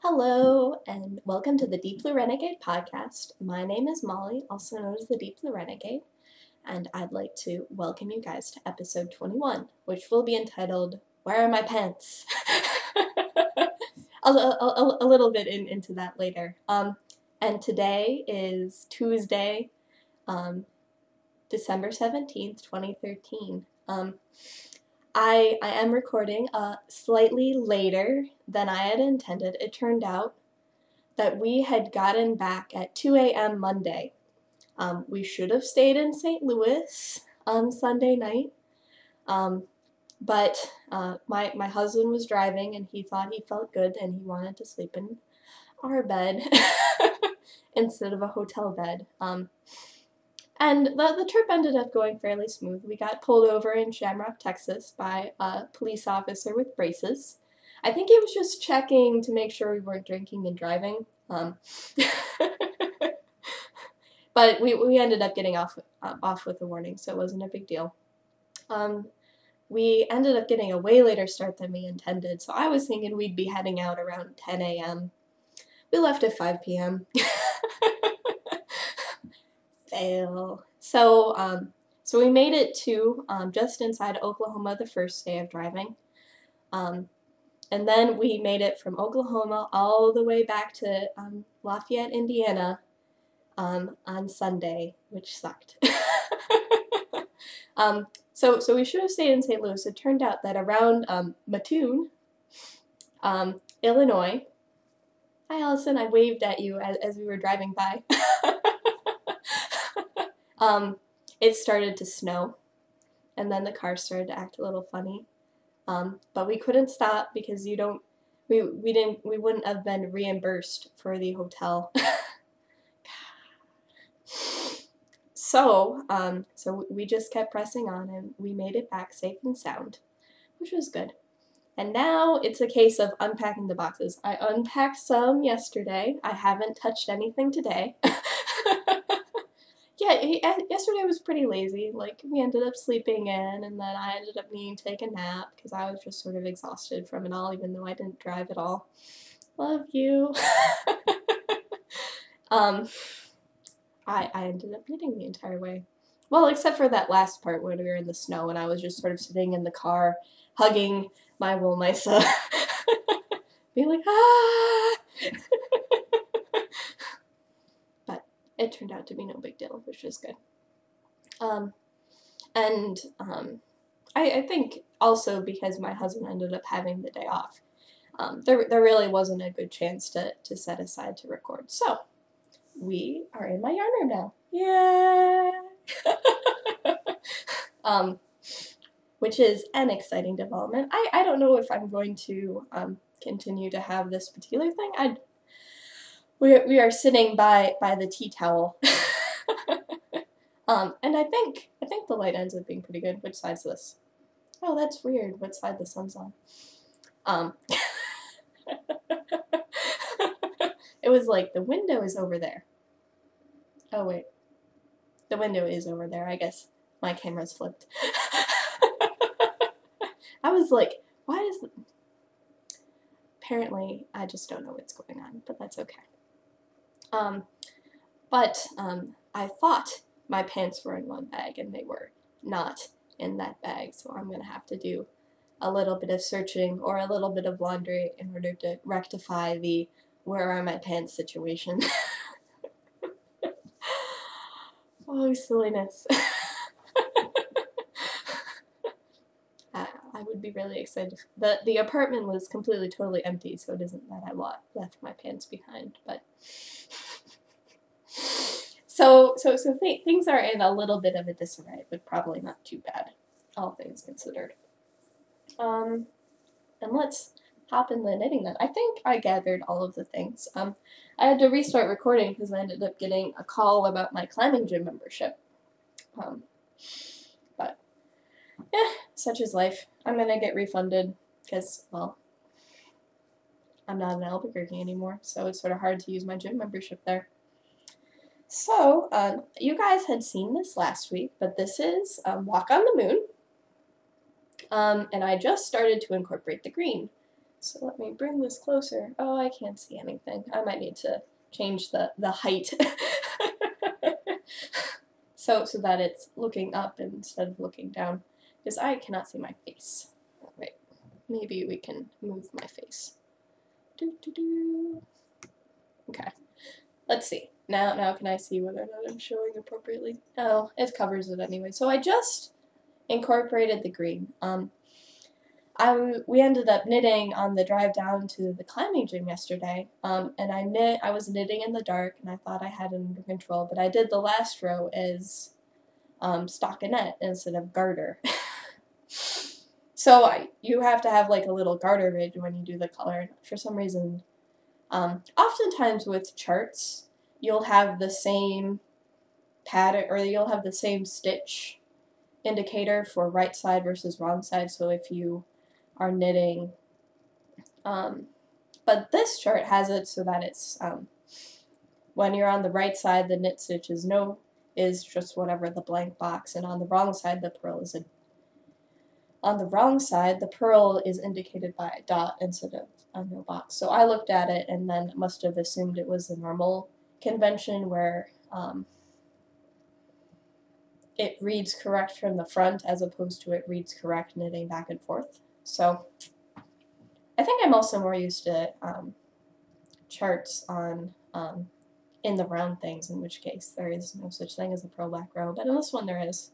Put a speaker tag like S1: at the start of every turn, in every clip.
S1: Hello, and welcome to the Deep Blue Renegade podcast. My name is Molly, also known as the Deep Blue Renegade, and I'd like to welcome you guys to episode 21, which will be entitled, Where Are My Pants? a little bit into that later. And today is Tuesday, December 17th, 2013. I am recording slightly later than I had intended. It turned out that we had gotten back at 2 a.m. Monday. We should have stayed in St. Louis on Sunday night, but my husband was driving and he thought he felt good and he wanted to sleep in our bed instead of a hotel bed. And the trip ended up going fairly smooth. We got pulled over in Shamrock, Texas by a police officer with braces. I think he was just checking to make sure we weren't drinking and driving. But we ended up getting off with a warning, so it wasn't a big deal. We ended up getting a way later start than we intended, so I was thinking we'd be heading out around 10 a.m. We left at 5 p.m. Fail. So we made it to just inside Oklahoma the first day of driving. And then we made it from Oklahoma all the way back to Lafayette, Indiana on Sunday, which sucked. So we should have stayed in St. Louis. It turned out that around Mattoon, Illinois. Hi, Allison. I waved at you as we were driving by. It started to snow, and then the car started to act a little funny. But we couldn't stop because we wouldn't have been reimbursed for the hotel. So we just kept pressing on, and we made it back safe and sound, which was good. And now it's a case of unpacking the boxes. I unpacked some yesterday. I haven't touched anything today. Yeah, yesterday was pretty lazy. Like, we ended up sleeping in, and then I ended up needing to take a nap because I was just sort of exhausted from it all, even though I didn't drive at all. Love you. I ended up knitting the entire way. Well, except for that last part when we were in the snow, and I was just sort of sitting in the car, hugging my Wollmeise, being like, ah! It turned out to be no big deal, which was good. I think also because my husband ended up having the day off, there really wasn't a good chance to set aside to record. So we are in my yarn room now. Yeah! Which is an exciting development. I don't know if I'm going to continue to have this particular thing. We are sitting by the tea towel, and I think the light ends up being pretty good. Which side's this? Oh, that's weird. What side the sun's on? It was like the window is over there. Oh wait, the window is over there. I guess my camera's flipped. I was like, why is it? Apparently, I just don't know what's going on, but that's okay. I thought my pants were in one bag, and they were not in that bag, so I'm going to have to do a little bit of searching or a little bit of laundry in order to rectify the where are my pants situation. Oh, silliness. I would be really excited. The apartment was completely, totally empty, so it isn't that I left my pants behind, but... So things are in a little bit of a disarray, but probably not too bad, all things considered. And let's hop in the knitting then. I think I gathered all of the things. I had to restart recording because I ended up getting a call about my climbing gym membership. But yeah, such is life. I'm gonna get refunded because, well, I'm not in Albuquerque anymore, so it's sort of hard to use my gym membership there. So, you guys had seen this last week, but this is Walk on the Moon, and I just started to incorporate the green. So let me bring this closer. Oh, I can't see anything. I might need to change the height. so that it's looking up instead of looking down, because I cannot see my face. Right. Maybe we can move my face. Okay. Let's see. Now can I see whether or not I'm showing appropriately? Oh, it covers it anyway. So I just incorporated the green. We ended up knitting on the drive down to the climbing gym yesterday, and I was knitting in the dark, and I thought I had it under control, but I did the last row as stockinette instead of garter. So you have to have like a little garter ridge when you do the color. For some reason, oftentimes with charts, you'll have the same pattern, or you'll have the same stitch indicator for right side versus wrong side. So if you are knitting, but this chart has it so that it's when you're on the right side, the knit stitch is just whatever the blank box, and on the wrong side the purl is indicated by a dot instead of a no box. So I looked at it and then must have assumed it was the normal convention where it reads correct from the front as opposed to it reads correct knitting back and forth. So I think I'm also more used to charts on in the round things, in which case there is no such thing as a purl back row, but in this one there is.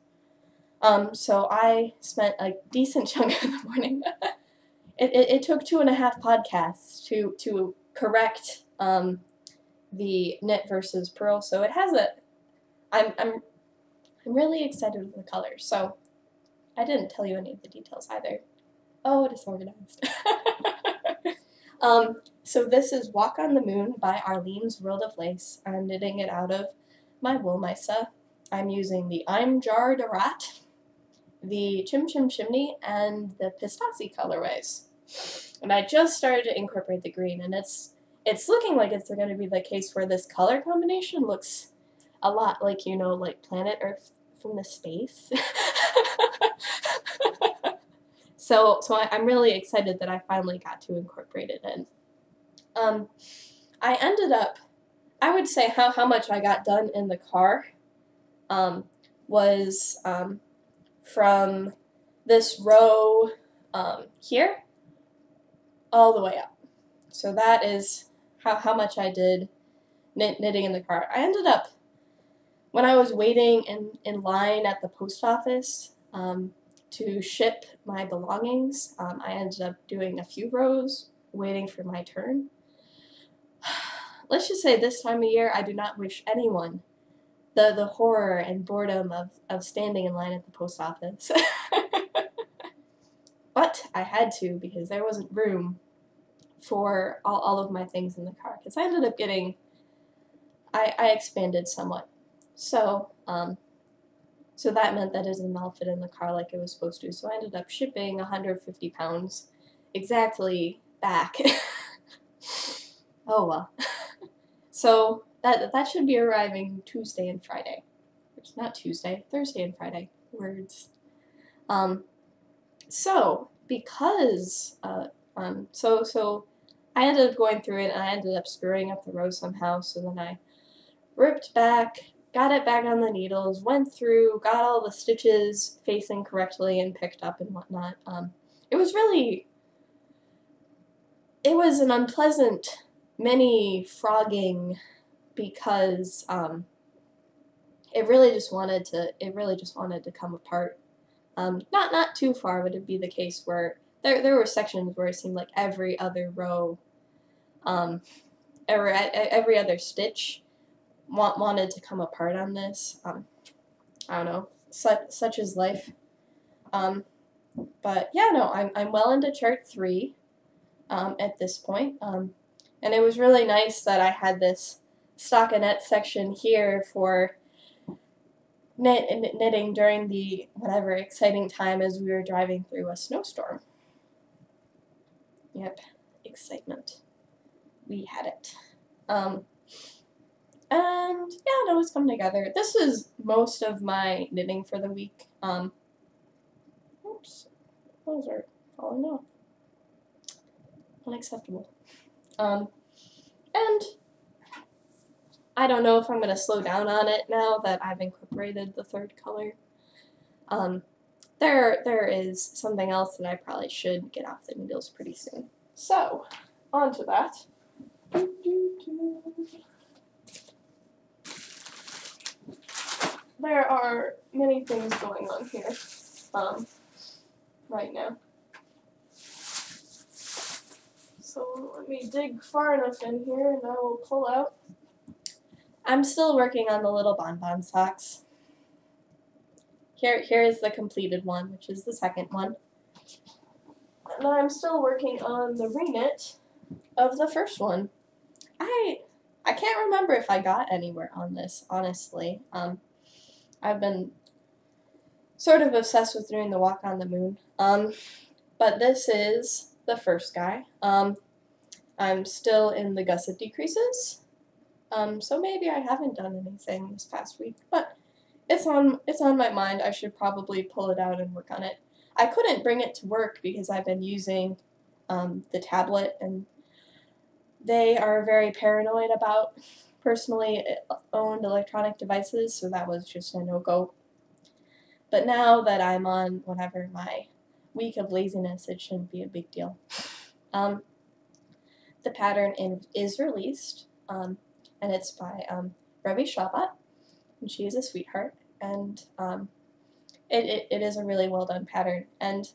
S1: So I spent a decent chunk of the morning. It took 2.5 podcasts to correct the knit versus purl. So it has I'm really excited with the colors. So I didn't tell you any of the details either. Oh, disorganized. So this is Walk on the Moon by Arlene's World of Lace. I'm knitting it out of my Wollmeise. I'm using the Jahr de Ratte, the Chimney, and the Pistazie colorways. And I just started to incorporate the green, and it's looking like it's going to be the case where this color combination looks a lot like, you know, like planet Earth from the space. So I'm really excited that I finally got to incorporate it in. I ended up, I would say how much I got done in the car was from this row here all the way up. So that is how much I did knitting in the car. I ended up, when I was waiting in line at the post office to ship my belongings, I ended up doing a few rows waiting for my turn. Let's just say this time of year, I do not wish anyone the horror and boredom of standing in line at the post office. But I had to, because there wasn't room for all of my things in the car, because I ended up getting, I expanded somewhat. So, so that meant that it didn't all fit in the car like it was supposed to. So I ended up shipping 150 pounds exactly back. Oh well. So that should be arriving Tuesday and Friday. It's not Tuesday, Thursday and Friday. Words. So because so I ended up going through it, and I ended up screwing up the row somehow. So then I ripped back, got it back on the needles, went through, got all the stitches facing correctly and picked up and whatnot. It was an unpleasant mini frogging, because it really just wanted to come apart. Not too far, but it'd be the case where there were sections where it seemed like every other row, every other stitch wanted to come apart on this. I don't know, such is life. But yeah, no, I'm well into chart 3 at this point. And it was really nice that I had this stockinette section here for knitting during the whatever exciting time as we were driving through a snowstorm. Yep, excitement. We had it. And yeah, no, it's come together. This is most of my knitting for the week. Oops, those are falling off. unacceptable. And I don't know if I'm going to slow down on it now that I've incorporated the third color. There is something else that I probably should get off the needles pretty soon. So, on to that. There are many things going on here right now. So let me dig far enough in here and I will pull out. I'm still working on the little Bonbon Socks. Here is the completed one, which is the second one. And I'm still working on the reknit of the first one. I can't remember if I got anywhere on this, honestly. I've been sort of obsessed with doing the walk on the moon. But this is the first guy. I'm still in the gusset decreases. So maybe I haven't done anything this past week, but it's on my mind. I should probably pull it out and work on it. I couldn't bring it to work because I've been using the tablet, and they are very paranoid about personally owned electronic devices, so that was just a no-go. But now that I'm on whatever my week of laziness, it shouldn't be a big deal. The pattern is released, and it's by Revi Shobat, and she is a sweetheart, and it is a really well done pattern, and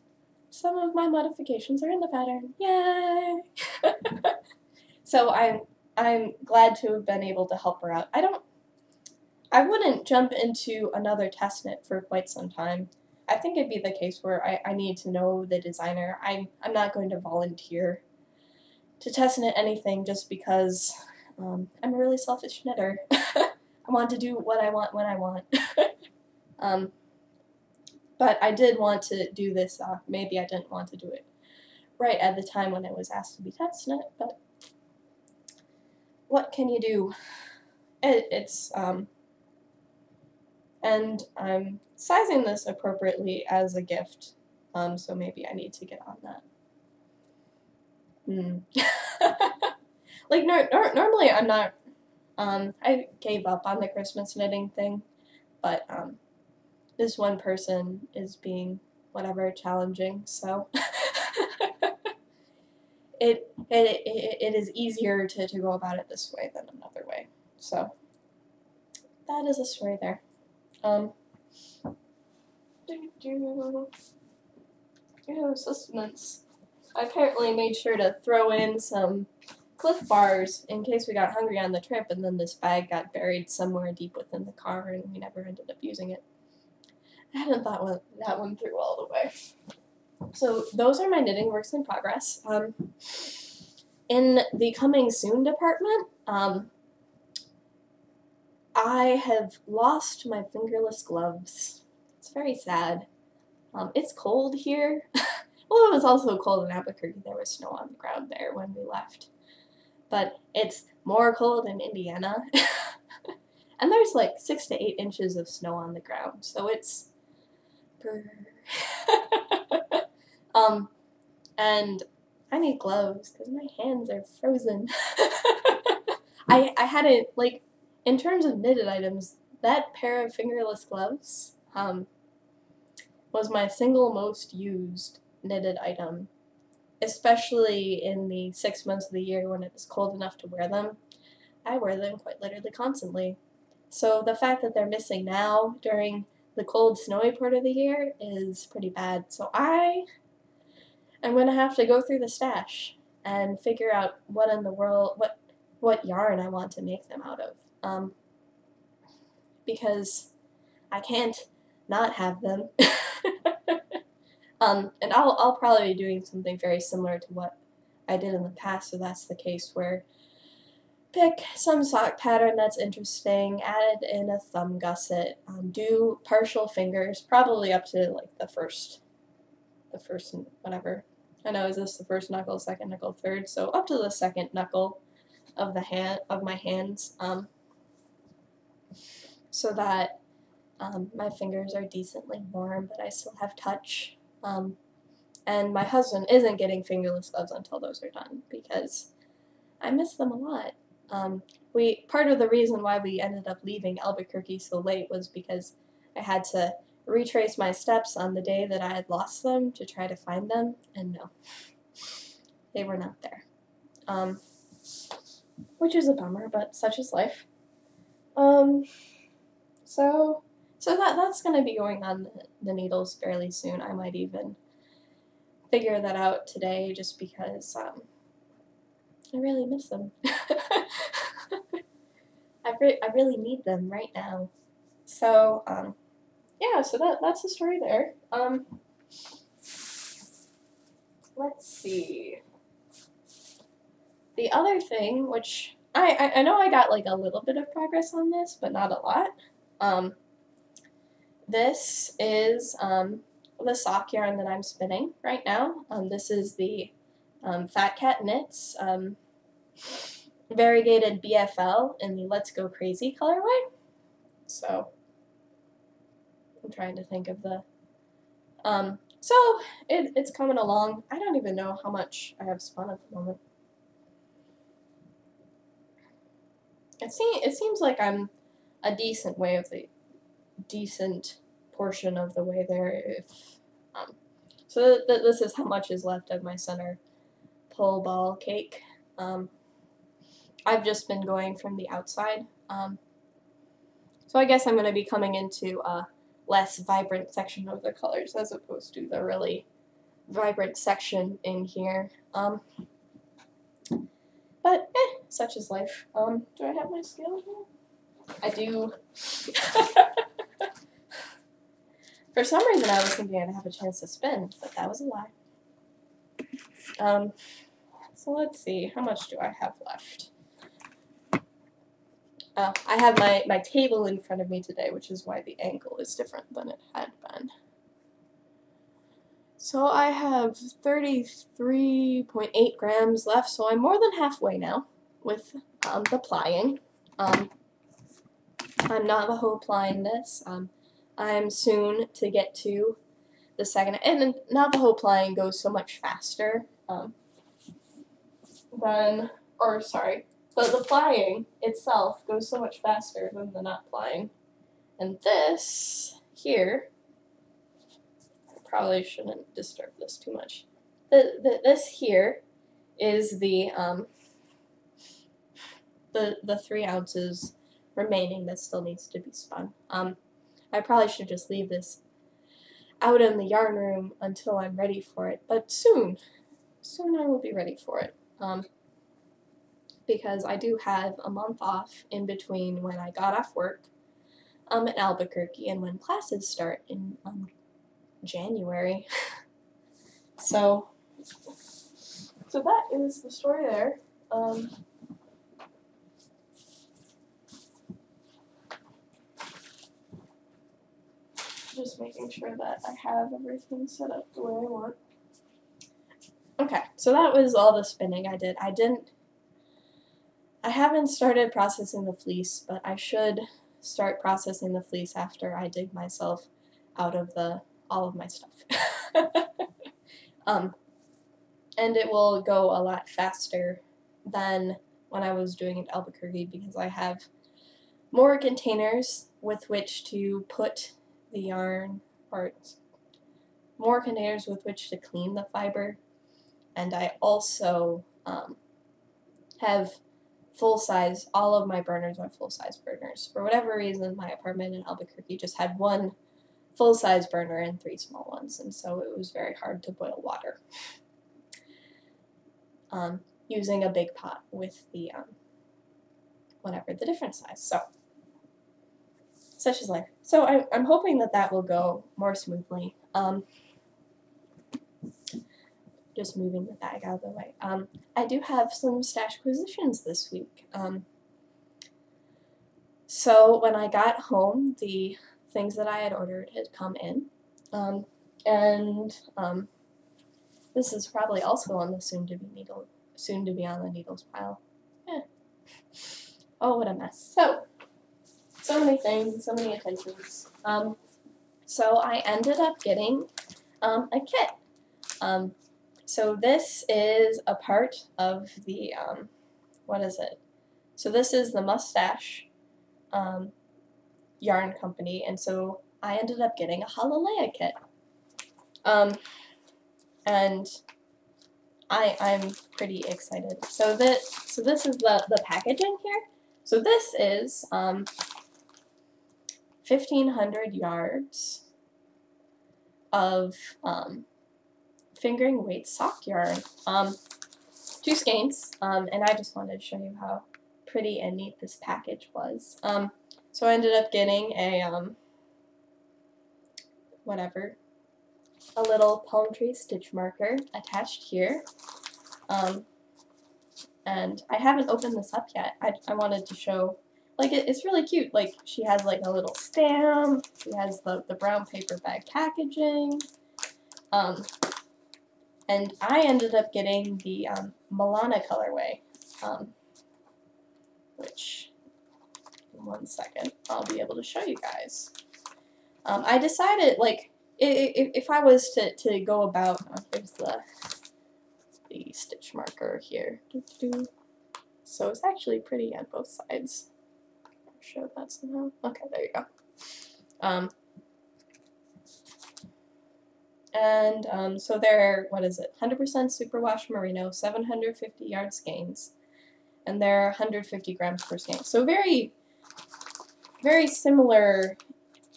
S1: some of my modifications are in the pattern. Yay! So I'm glad to have been able to help her out. I wouldn't jump into another test knit for quite some time. I think it'd be the case where I need to know the designer. I'm not going to volunteer to test knit anything just because I'm a really selfish knitter. I want to do what I want when I want. But I did want to do this. Maybe I didn't want to do it right at the time when it was asked to be test knit, but what can you do? And I'm sizing this appropriately as a gift, so maybe I need to get on that. Like, normally I'm not, I gave up on the Christmas knitting thing, but this one person is being whatever challenging, so it is easier to go about it this way than another way. So that is a story there. Sustenance. I apparently made sure to throw in some Cliff Bars in case we got hungry on the trip, and then this bag got buried somewhere deep within the car and we never ended up using it. I hadn't thought that one through all the way. So those are my knitting works in progress. In the coming soon department, I have lost my fingerless gloves. It's very sad. It's cold here. Well, it was also cold in Albuquerque. There was snow on the ground there when we left. But it's more cold in Indiana. And there's like 6 to 8 inches of snow on the ground. So it's... and I need gloves because my hands are frozen. I hadn't, like, in terms of knitted items, that pair of fingerless gloves was my single most used knitted item, especially in the 6 months of the year when it was cold enough to wear them. I wear them quite literally constantly. So the fact that they're missing now during the cold, snowy part of the year is pretty bad. So I'm going to have to go through the stash and figure out what in the world, what yarn I want to make them out of. Because I can't not have them. And I'll probably be doing something very similar to what I did in the past, so that's the case where pick some sock pattern that's interesting, add in a thumb gusset, do partial fingers, probably up to like the first whatever. I know, is this the first knuckle, second knuckle, third? So up to the second knuckle of my hands, so that my fingers are decently warm, but I still have touch. And my husband isn't getting fingerless gloves until those are done because I miss them a lot. Part of the reason why we ended up leaving Albuquerque so late was because I had to retrace my steps on the day that I had lost them to try to find them, and no, they were not there. Which is a bummer, but such is life. So that's going to be going on the needles fairly soon. I might even figure that out today just because I really miss them. I really need them right now. So, yeah, so that's the story there. Let's see. The other thing, which I know I got like a little bit of progress on this, but not a lot. This is the sock yarn that I'm spinning right now. This is the Fat Cat Knits Variegated BFL in the Let's Go Crazy colorway. So I'm trying to think of the so it's coming along. I don't even know how much I have spun at the moment. It seems like I'm a decent portion of the way there. So this is how much is left of my center pull ball cake. I've just been going from the outside. So I guess I'm going to be coming into a less vibrant section of the colors as opposed to the really vibrant section in here. But such is life. Do I have my scale here? I do. For some reason I was thinking I'd have a chance to spin, but that was a lie. So let's see, how much do I have left? I have my table in front of me today, which is why the angle is different than it had been. So I have 33.8 grams left, so I'm more than halfway now with the plying. I'm Navajo plying this. I'm soon to get to the second, and Navajo plying goes so much faster the plying itself goes so much faster than the not plying. And this here, I probably shouldn't disturb this too much. This here is the 3 ounces remaining that still needs to be spun. I probably should just leave this out in the yarn room until I'm ready for it, but soon I will be ready for it. Because I do have a month off in between when I got off work in Albuquerque and when classes start in January. So that is the story there. Just making sure that I have everything set up the way I want. Okay, so that was all the spinning I did. I haven't started processing the fleece, but I should start processing the fleece after I dig myself out of all of my stuff. And it will go a lot faster than when I was doing it in Albuquerque because I have more containers with which to put the yarn, or more containers with which to clean the fiber, and I also have full-size, all of my burners are full-size burners. For whatever reason, my apartment in Albuquerque just had 1 full-size burner and 3 small ones, and so it was very hard to boil water. Using a big pot with the, the different size. So, such is life. So I'm hoping that will go more smoothly. Just moving the bag out of the way. I do have some Stashquisitions this week. So when I got home, the things that I had ordered had come in. This is probably also on the soon to be on the needles pile. Oh, what a mess. So many things, so many attentions. So I ended up getting a kit. So this is a part of the, what is it? So this is the Mustache Yarn Company, and so I ended up getting a Halele'a kit. And I'm pretty excited. So this is the packaging here. So this is 1,500 yards of fingering weight sock yarn, 2 skeins, and I just wanted to show you how pretty and neat this package was. So I ended up getting a a little palm tree stitch marker attached here, and I haven't opened this up yet. I wanted to show, like, it's really cute. Like, she has like a little stamp, she has the brown paper bag packaging, and I ended up getting the Malana colorway, which, in 1 second, I'll be able to show you guys. I decided, like, if I was to go about, here's the stitch marker here. So it's actually pretty on both sides. I'll show that somehow. Okay, there you go. So they're, what is it, 100% superwash merino, 750 yard skeins, and they're 150 grams per skein. So very, very similar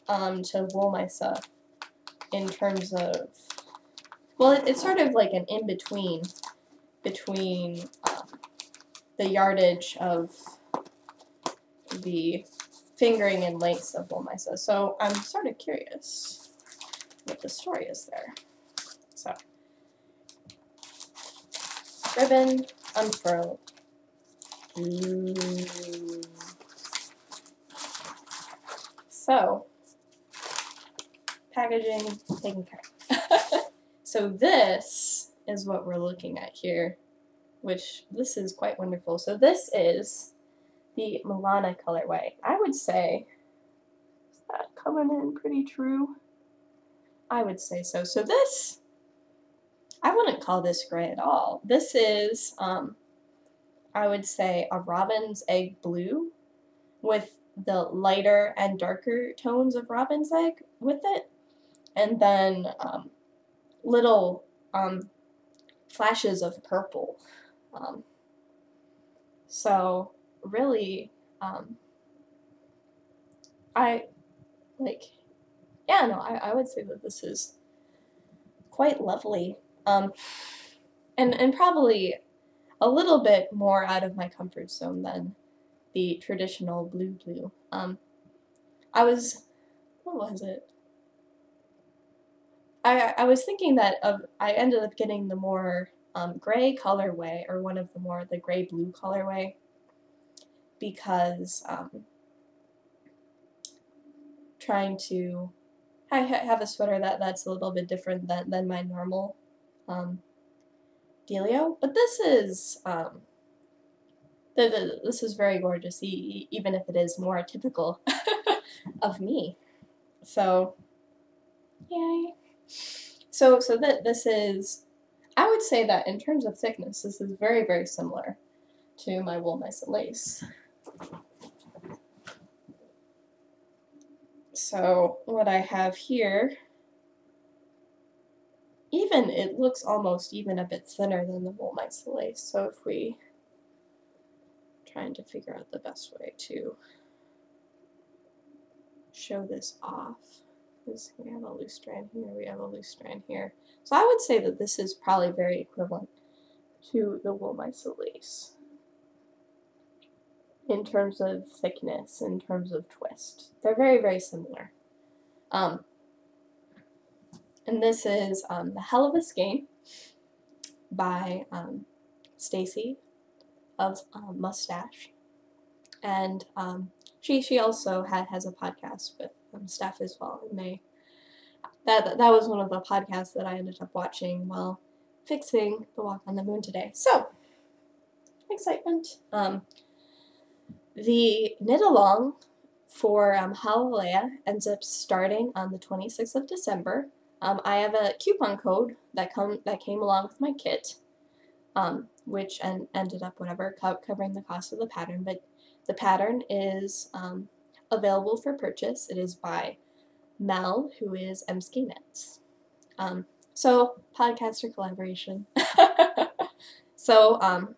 S1: to Wollmeise in terms of, well, it's sort of like an in-between between the yardage of the fingering and lengths of Wollmeise. So I'm sort of curious what the story is there. So, ribbon unfurled. Ooh. So, packaging taken care of. So this is what we're looking at here, which this is quite wonderful. So this is the Malana colorway. I would say, is that coming in pretty true? I would say so. So this, I wouldn't call this gray at all. This is, I would say, a robin's egg blue with the lighter and darker tones of robin's egg with it, and then little flashes of purple. So really, I would say that this is quite lovely, and probably a little bit more out of my comfort zone than the traditional blue. I was, what was it? I was thinking that I ended up getting the more gray colorway, or one of the gray-blue colorway, because trying to have a sweater that's a little bit different than my normal dealio. But this is this is very gorgeous, even if it is more typical of me. So, yay. So this is, I would say that in terms of thickness, this is very, very similar to my Wollmeise lace. So what I have here, even it looks almost even a bit thinner than the Wollmeise lace. So if we trying to figure out the best way to show this off, because we have a loose strand here, we have a loose strand here. So I would say that this is probably very equivalent to the Wollmeise lace in terms of thickness, in terms of twist. They're very, very similar. And this is the Helluva skein by Stacy of Mustache, and she also has a podcast with Steph as well, and that was one of the podcasts that I ended up watching while fixing the walk on the moon today. So, excitement. The knit along for Halele'a ends up starting on the 26th of December. I have a coupon code that came along with my kit, which ended up covering the cost of the pattern. But the pattern is available for purchase. It is by Mel, who is MSK Knits. So podcaster collaboration. So I'm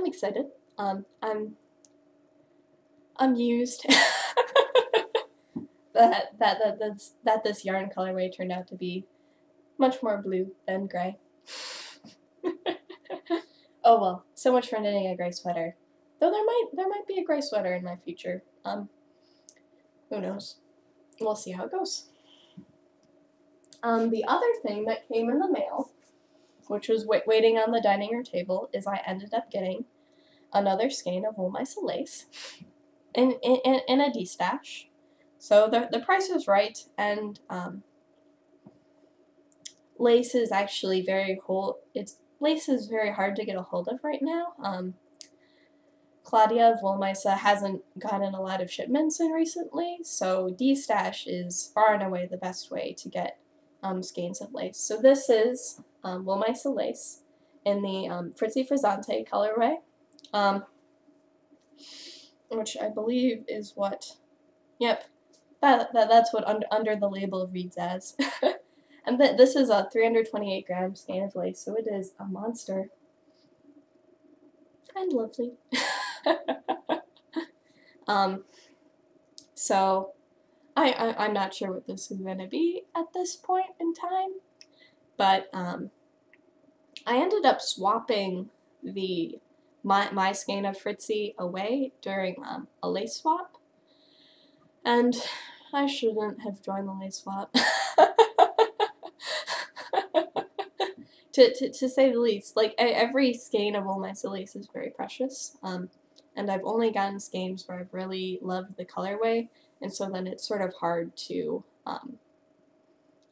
S1: excited. I'm amused that this yarn colorway turned out to be much more blue than gray. Oh well, so much for knitting a gray sweater. Though there might be a gray sweater in my future. Who knows? We'll see how it goes. The other thing that came in the mail, which was waiting on the dining room table, is I ended up getting another skein of Wollmeise lace in Addi Stash. So the price was right, and lace is actually lace is very hard to get a hold of right now. Claudia of Wollmeise hasn't gotten a lot of shipments in recently, so Addi Stash is far and away the best way to get skeins of lace. So this is Wollmeise lace in the Fritzi Frizzante colorway, which I believe is what, yep, that's what under the label reads as. And this is a 328 gram skein of lace, so it is a monster and lovely. So I'm not sure what this is going to be at this point in time, but I ended up swapping my skein of Fritzi away during a lace swap, and I shouldn't have joined the lace swap. To say the least. Like, every skein of Wollmeise lace is very precious, and I've only gotten skeins where I've really loved the colorway, and so then it's sort of hard to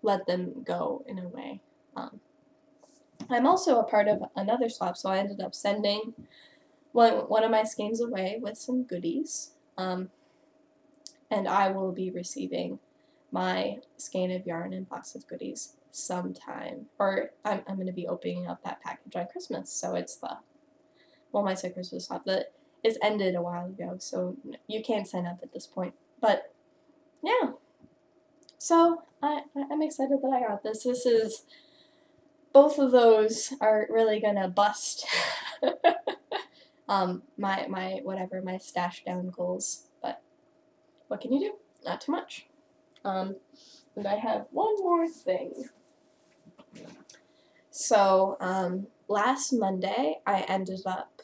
S1: let them go in a way. I'm also a part of another swap, so I ended up sending one of my skeins away with some goodies, and I will be receiving my skein of yarn and box of goodies sometime, or I'm going to be opening up that package on Christmas. So it's the Wollmeise Christmas swap that is ended a while ago, so you can't sign up at this point. But yeah, so I'm excited that I got this. This is, both of those are really gonna bust my stash down goals. But what can you do? Not too much. And I have one more thing. So last Monday I ended up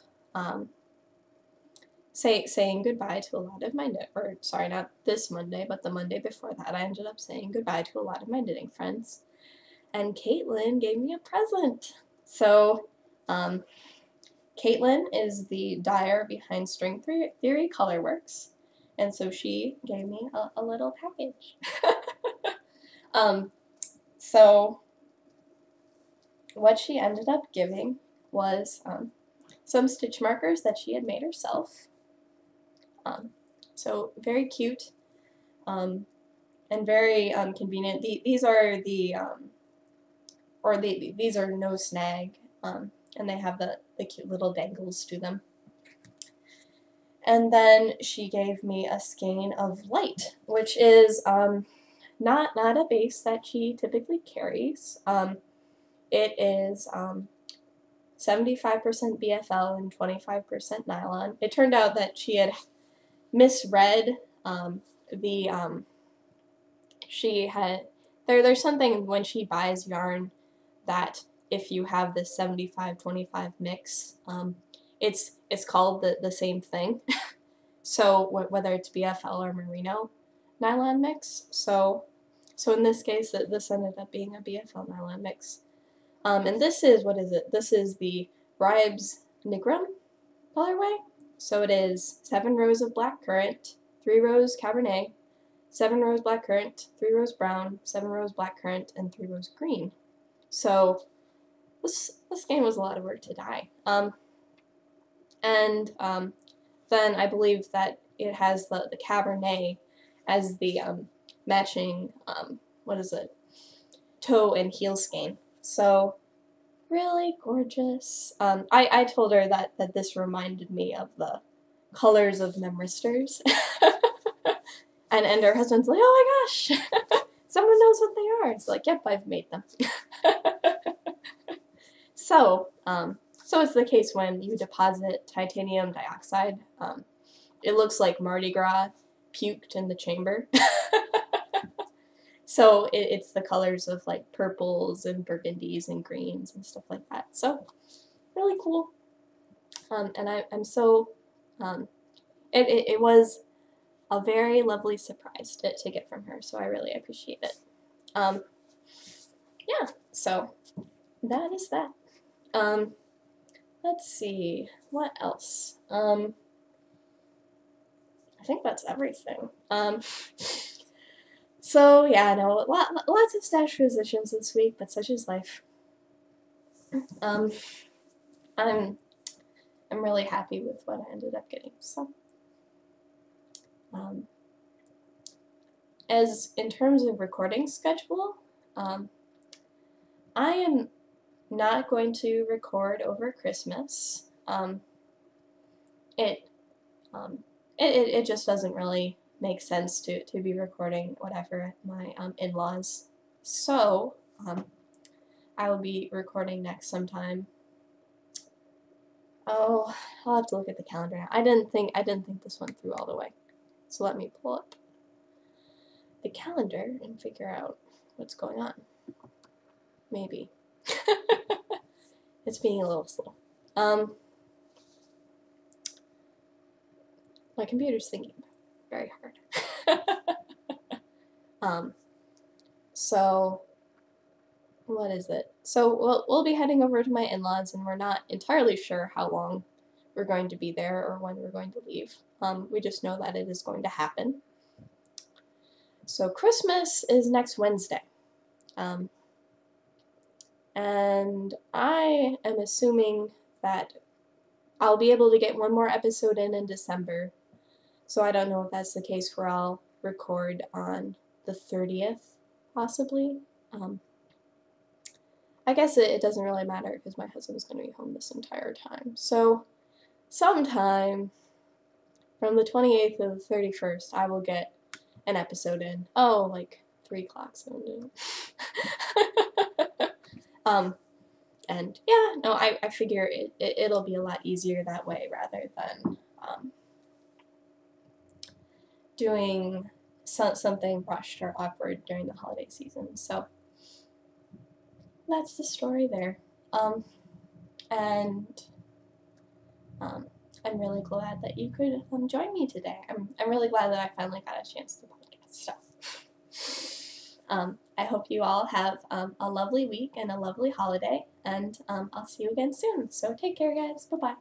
S1: saying goodbye to a lot of my sorry, not this Monday, but the Monday before that, I ended up saying goodbye to a lot of my knitting friends, and Caitlin gave me a present. So Caitlin is the dyer behind String Theory Colorworks, and so she gave me a little package. So what she ended up giving was some stitch markers that she had made herself. So very cute, and very convenient. These are these are no snag, and they have the cute little dangles to them. And then she gave me a skein of light, which is not a base that she typically carries. It is 75% BFL and 25% nylon. It turned out that she had misread there's something when she buys yarn that if you have this 75-25 mix, it's called the same thing. So whether it's BFL or merino nylon mix. So in this case, this ended up being a BFL nylon mix. And this is, what is it? This is the Ribes Nigrum colorway. So it is 7 rows of black currant, 3 rows Cabernet, 7 rows black currant, 3 rows brown, 7 rows black currant, and 3 rows green. So this game was a lot of work to dye. Then I believe that it has the Cabernet as the matching, what is it? toe and heel skein. So really gorgeous. I told her that this reminded me of the colors of memristers. and her husband's like, oh my gosh, someone knows what they are. It's like, yep, I've made them. So it's the case when you deposit titanium dioxide. It looks like Mardi Gras puked in the chamber. So it's the colors of like purples and burgundies and greens and stuff like that. So really cool. And I'm so, it was a very lovely surprise to get from her. So I really appreciate it. Yeah, so that is that. Let's see, what else? I think that's everything. So yeah, no, lots of Stashquisitions this week, but such is life. I'm really happy with what I ended up getting. So, as in terms of recording schedule, I am not going to record over Christmas. It just doesn't really make sense to be recording whatever at my in-laws. So I will be recording next sometime. Oh, I'll have to look at the calendar now. I didn't think this went through all the way. So let me pull up the calendar and figure out what's going on. Maybe. It's being a little slow. My computer's thinking very hard. So what is it? So we'll be heading over to my in-laws, and we're not entirely sure how long we're going to be there or when we're going to leave. We just know that it is going to happen. So Christmas is next Wednesday. And I am assuming that I'll be able to get one more episode in December. So I don't know if that's the case where I'll record on the 30th, possibly. I guess it doesn't really matter because my husband's going to be home this entire time. So sometime from the 28th to the 31st, I will get an episode in. Oh, like 3 o'clock. So and yeah, no, I figure it'll be a lot easier that way rather than doing something rushed or awkward during the holiday season. So that's the story there. And I'm really glad that you could join me today. I'm really glad that I finally got a chance to podcast stuff. I hope you all have a lovely week and a lovely holiday, and I'll see you again soon. So take care, guys. Bye-bye.